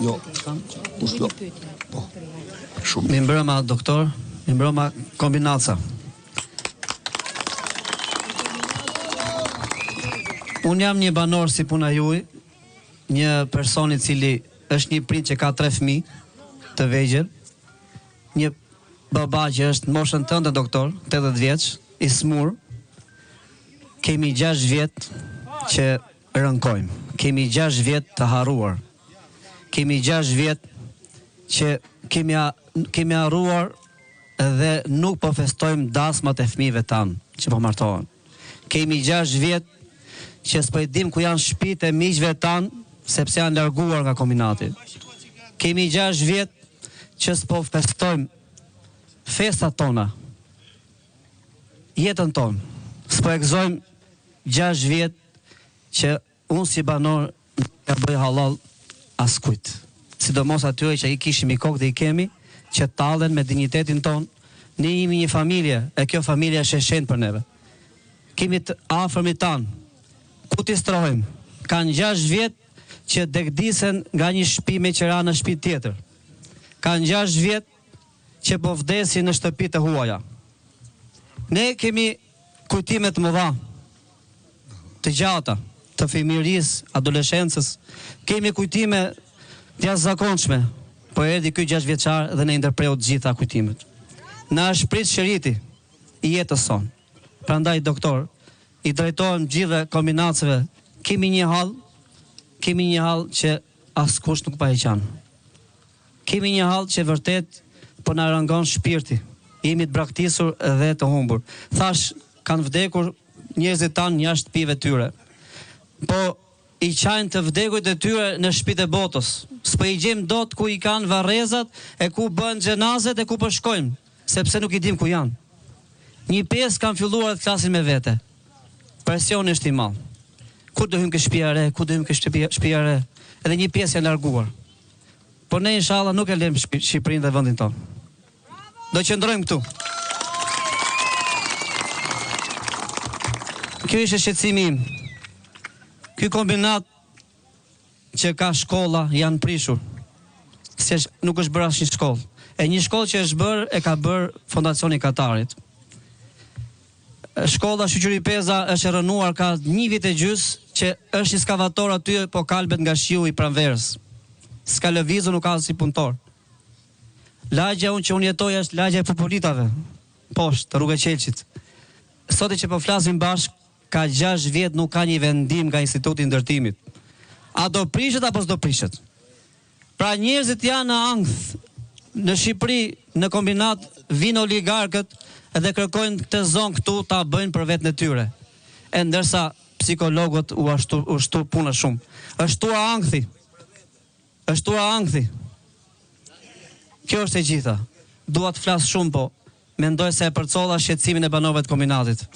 Jo. Po. Shumë. Mi mbrëma, doktor, mi mbrëma kombinaca. Unë jam një banor si puna juaj, një personi cili është një prind që ka 3 fëmijë të vegjël, një baba që është moshën tënde doktor, 80 vjeç, i smur. Kemi 6 vjet që rënkojmë. Kemi 6 vjet të harruar. Kemi 6 vjet që kemi harruar dhe nuk po festojmë dasmat e fëmijëve tanë që po martohen. Kemi 6 vjet që s'po e dim ku janë shtëpitë e miqve tanë, sepse janë larguar nga kombinati. Kemi 6 vjet që s'po festojmë festat tona, jetën tonë. S'po e gëzojmë 6 vjet që unë si banor nuk ka bëj halal askujt. Sidomos atyre që i kishim i kokë dhe i kemi, që tallen me dignitetin tonë. Ne jemi një familje, e kjo familje është e shenjtë për neve. Kemi të afërmit tanë, ku t'i strohojmë. Kanë 6 vjet që degdisen nga një shtëpi me qira në shtëpi tjetër. Kanë 6 vjet që po vdesin në shtëpi të huaja. Ne kemi kujtime të mëdha, të gjata, të fëmijërisë, adoleshencës. Kemi kujtime të jashtëzakonshme, po erdhi ky 6 vjeçar dhe ne ndërpreu të gjitha kujtimet. Na është prit shëriti i jetës sonë. Prandaj doktor, i drejtohem gjithë kombinacëve, kemi një hall që askush nuk pa e qanë. Kemi një hall që vërtet po na rangon shpirti. Jemi të braktisur dhe të humbur. Thash, kanë vdekur njerëzit tanë jashtë shtëpive tyre. Po i qajnë të vdekujt e tyre në shtëpitë e botës. S'po i gjejmë dot ku i kanë varrezat e ku bën xhenazet e ku po shkojmë, sepse nuk i dim ku janë. Një pjesë kanë filluar të klasin me vete. Presioni është i madh. Ku do hym ke shtëpia e re, ku do hym ke shtëpia e re. Edhe një pjesë janë larguar. Por ne inshallah nuk e lëm Shqipërinë dhe vendin tonë. Do qëndrojmë këtu. Kjo ishte shqetësimi im. Ky kombinat që ka shkolla janë prishur. Se nuk është bërë asnjë shkollë. E një shkollë që është bërë e ka bërë Fondacioni Katarit. Shkolla Shoqëri Peza është e rënuar ka 1 vit e gjys që është një skavator aty po kalbet nga shiu i pranverës. S'ka lëvizur, nuk ka si punëtor. Lagja unë që unë jetoj është lagja e Popolitave, poshtë rrugë e Qelçit. Sot që po flasim bashk, ka 6 vjet nuk ka një vendim nga Instituti i Ndërtimit. A do prishet apo s'do prishet? Pra njerëzit janë në ankth. Në Shqipëri, në kombinat, vinë oligarkët edhe kërkojnë këtë zonë këtu ta bëjnë për vetën e tyre. E ndërsa psikologët u shtu puna shumë. Është tua ankthi. Është tua ankthi. Kjo është e gjitha. Dua të flas shumë, po mendoj se e përcolla shqetësimin e banorëve të kombinatit.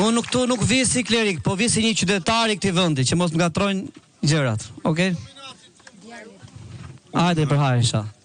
Unë këtu nuk vi si klerik, po vi si një qytetar i këtij vendi, që mos më ngatrojnë gjërat, okay? Hajde për hajde, inshallah.